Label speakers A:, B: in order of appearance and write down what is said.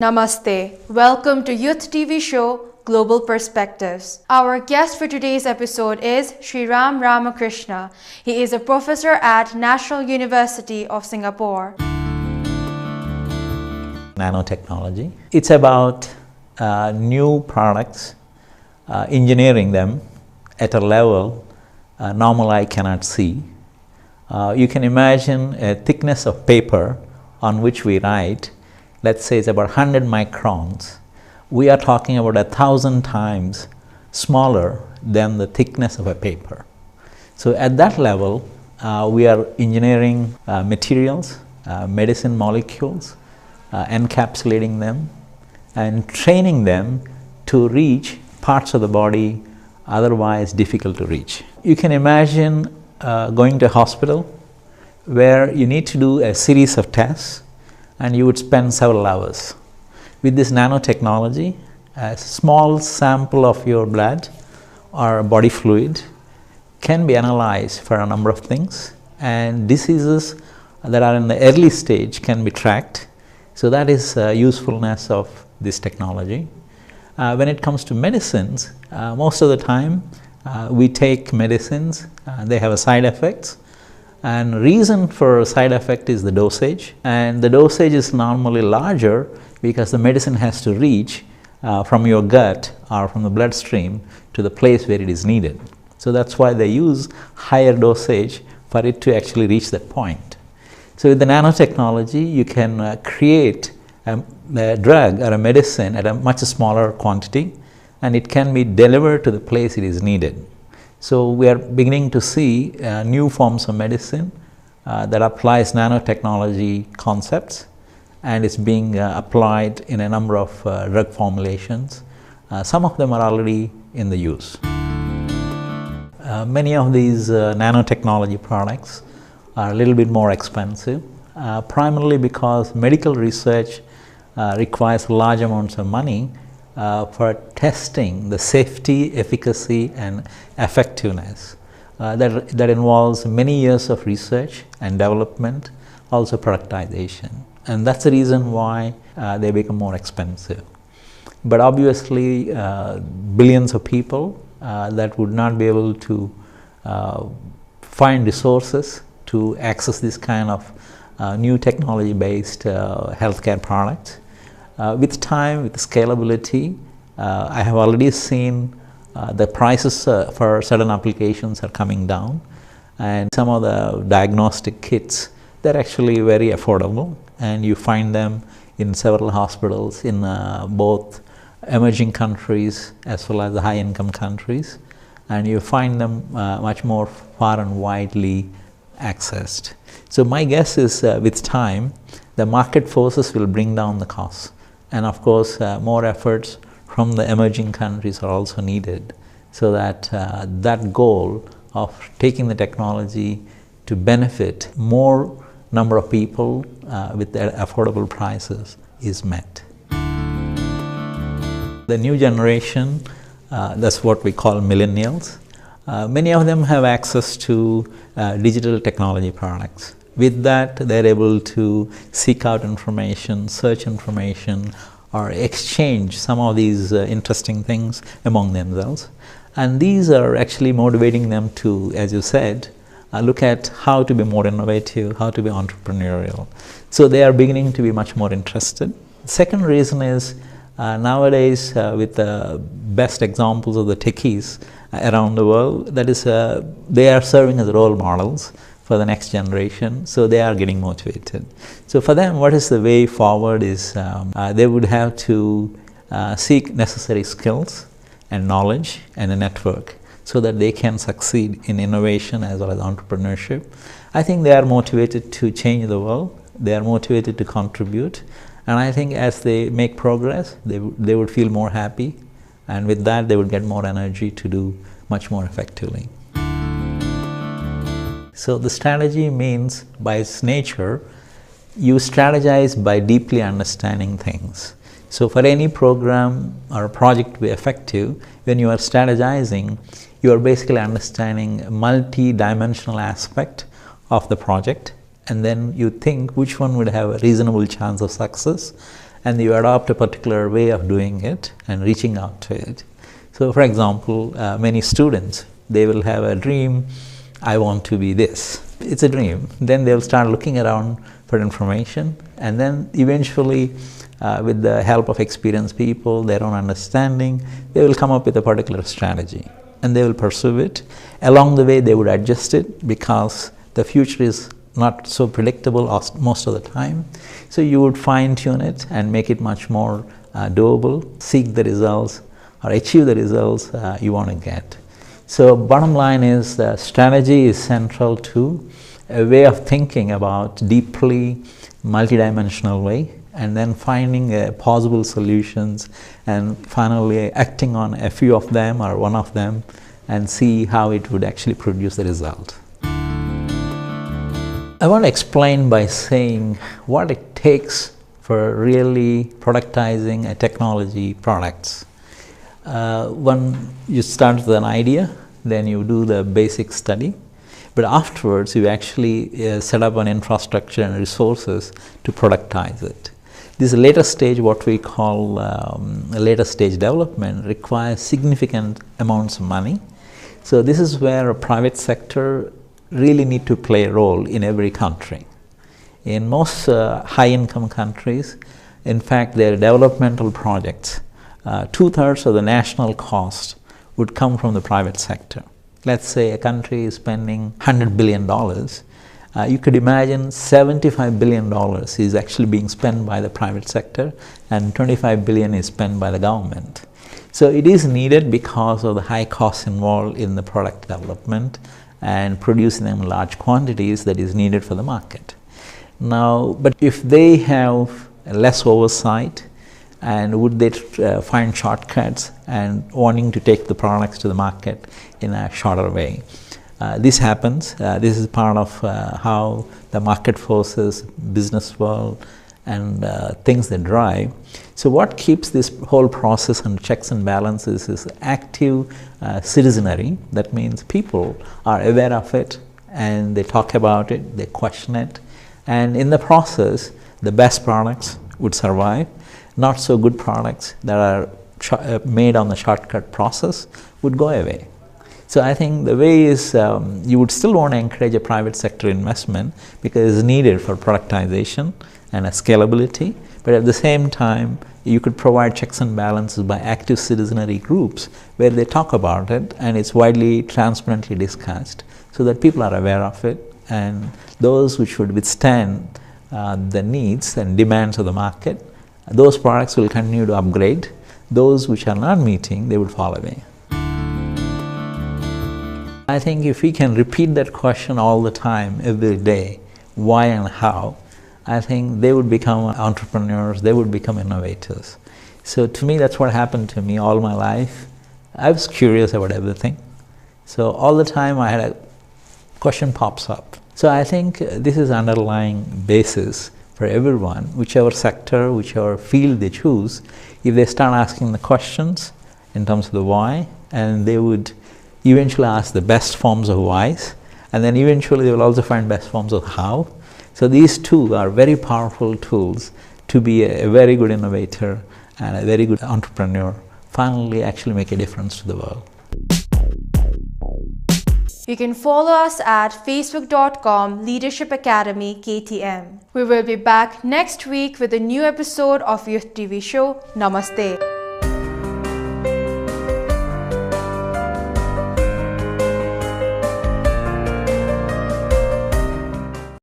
A: Namaste. Welcome to Youth TV show Global Perspectives. Our guest for today's episode is Seeram Ramakrishna. He is a professor at National University of Singapore.
B: Nanotechnology. It's about new products, engineering them at a level normal eye cannot see. You can imagine a thickness of paper on which we write. Let's say it's about 100 microns. We are talking about 1,000 times smaller than the thickness of a paper. So at that level, we are engineering materials, medicine molecules, encapsulating them and training them to reach parts of the body otherwise difficult to reach. You can imagine going to a hospital where you need to do a series of tests and you would spend several hours. With this nanotechnology, a small sample of your blood or body fluid can be analyzed for a number of things, and diseases that are in the early stage can be tracked. So that is usefulness of this technology. When it comes to medicines, most of the time we take medicines, they have a side effects. And reason for side effect is the dosage, and the dosage is normally larger because the medicine has to reach from your gut or from the bloodstream to the place where it is needed. So that's why they use higher dosage for it to actually reach that point. So with the nanotechnology, you can create a drug or a medicine at a much smaller quantity, and it can be delivered to the place it is needed. So we are beginning to see new forms of medicine that applies nanotechnology concepts, and it's being applied in a number of drug formulations. Some of them are already in the use. Many of these nanotechnology products are a little bit more expensive, primarily because medical research requires large amounts of money for testing the safety, efficacy and effectiveness. That involves many years of research and development, also productization. And that's the reason why they become more expensive. But obviously, billions of people that would not be able to find resources to access this kind of new technology-based healthcare products. With time, with scalability, I have already seen the prices for certain applications are coming down, and some of the diagnostic kits, they're actually very affordable, and you find them in several hospitals in both emerging countries as well as the high-income countries, and you find them much more far and widely accessed. So my guess is with time, the market forces will bring down the costs. And of course, more efforts from the emerging countries are also needed, so that that goal of taking the technology to benefit more number of people with their affordable prices is met. The new generation, that's what we call millennials. Many of them have access to digital technology products. With that, they're able to seek out information, search information, or exchange some of these interesting things among themselves. And these are actually motivating them to, as you said, look at how to be more innovative, how to be entrepreneurial. So they are beginning to be much more interested. The second reason is nowadays, with the best examples of the techies around the world, that is, they are serving as role models for the next generation, so they are getting motivated. So for them, what is the way forward is they would have to seek necessary skills and knowledge and a network so that they can succeed in innovation as well as entrepreneurship. I think they are motivated to change the world, they are motivated to contribute, and I think as they make progress, they would feel more happy, and with that they would get more energy to do much more effectively. So the strategy means, by its nature, you strategize by deeply understanding things. So for any program or project to be effective, when you are strategizing, you are basically understanding a multi-dimensional aspect of the project, and then you think which one would have a reasonable chance of success, and you adopt a particular way of doing it and reaching out to it. So for example, many students, they will have a dream, I want to be this. It's a dream. Then they'll start looking around for information, and then eventually with the help of experienced people, their own understanding, they will come up with a particular strategy and they will pursue it. Along the way they would adjust it because the future is not so predictable most of the time. So you would fine tune it and make it much more doable, seek the results or achieve the results you want to get. So bottom line is the strategy is central to a way of thinking about deeply multidimensional way, and then finding possible solutions and finally acting on a few of them or one of them and see how it would actually produce the result. I want to explain by saying what it takes for really productizing a technology products. When you start with an idea, then you do the basic study, but afterwards you actually set up an infrastructure and resources to productize it. This later stage, what we call later stage development, requires significant amounts of money. So this is where a private sector really need to play a role in every country. In most high-income countries, in fact, their developmental projects, 2/3 of the national cost would come from the private sector. Let's say a country is spending $100 billion. You could imagine $75 billion is actually being spent by the private sector and $25 billion is spent by the government. So it is needed because of the high costs involved in the product development and producing them in large quantities that is needed for the market. Now, but if they have less oversight, and would they find shortcuts and wanting to take the products to the market in a shorter way? This happens. This is part of how the market forces, business world, and things that drive. So what keeps this whole process under checks and balances is active citizenry. That means people are aware of it and they talk about it, they question it, and in the process, the best products would survive. Not so good products that are made on the shortcut process would go away. So I think the way is you would still want to encourage a private sector investment because it's needed for productization and scalability, but at the same time you could provide checks and balances by active citizenry groups where they talk about it and it's widely transparently discussed so that people are aware of it, and those which would withstand the needs and demands of the market, those products will continue to upgrade. Those which are not meeting, they would fall away. I think if we can repeat that question all the time, every day, why and how, I think they would become entrepreneurs, they would become innovators. So to me, that's what happened to me all my life. I was curious about everything. So all the time I had a question pops up. So I think this is underlying basis for everyone, whichever sector, whichever field they choose. If they start asking the questions in terms of the why, and they would eventually ask the best forms of whys, and then eventually they will also find best forms of how. So these two are very powerful tools to be a very good innovator and a very good entrepreneur, finally actually make a difference to the world.
A: You can follow us at facebook.com Leadership Academy KTM. We will be back next week with a new episode of Youth TV Show. Namaste.